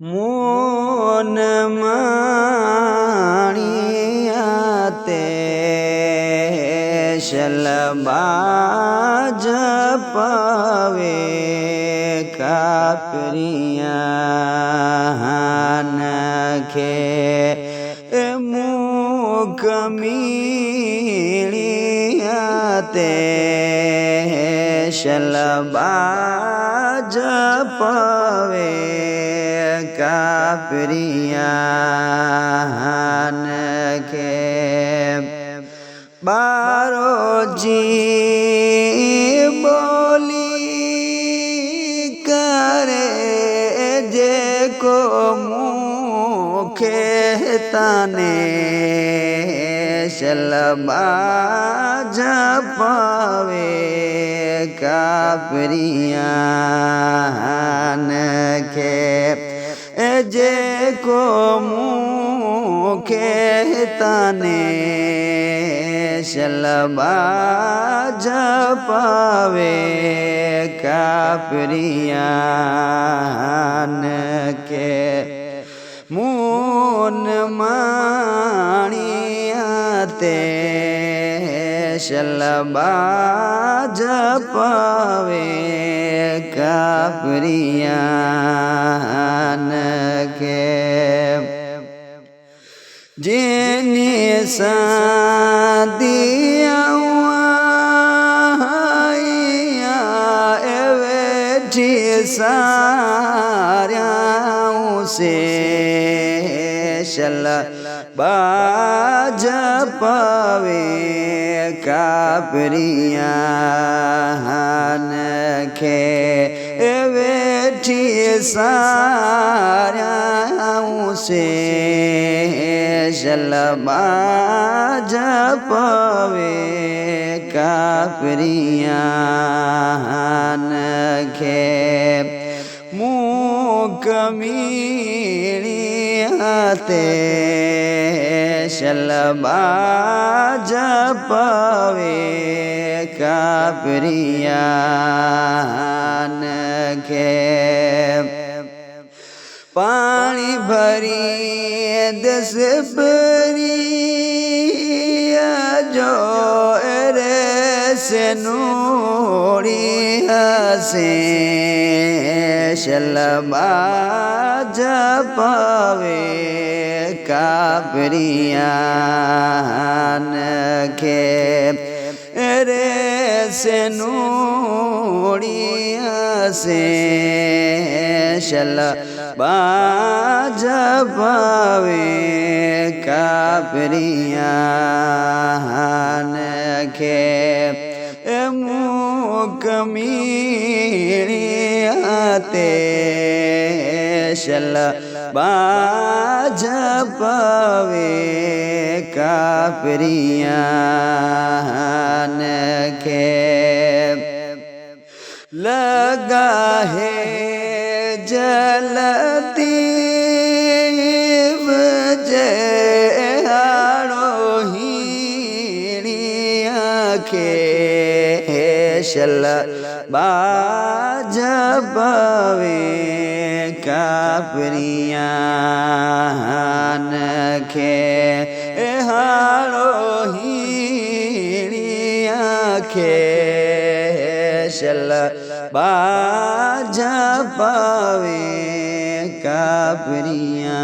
मोन माणिया ते शलबाज पवे कापरिया नखे मुख मीणिया ते शलबाज पवे कापरिया नखे बारो जी बोली करे जे को मुखे तने शलबाज पवे कापरिया नखे जे को मुखे तने शलबाज पवे कापरिया नखे मोन माणिया ते शलबाज पवे कापरिया नखे जेने सादिया एवेठी सारियां से शलबाज पवे कापरिया नखे एवेठी सारियां से शलबाज पवे कापरिया नखे मुख मीणिया ते शलबाज पवे कापरिया नखे पानी भरी दस बरिया जो रे से नूरी हसे शलबाज पवे कापरिया नखे रे से नूरी हसे शलबाज पवे कापरिया नखे मुख मीणिया ते शलबाज पवे कापरिया नखे लगा है जलती बजे हाड़ोहीणिया के शलबाज पवे कापरिया नखे हाड़ोहीणिया के शलबाज पवे कापरिया।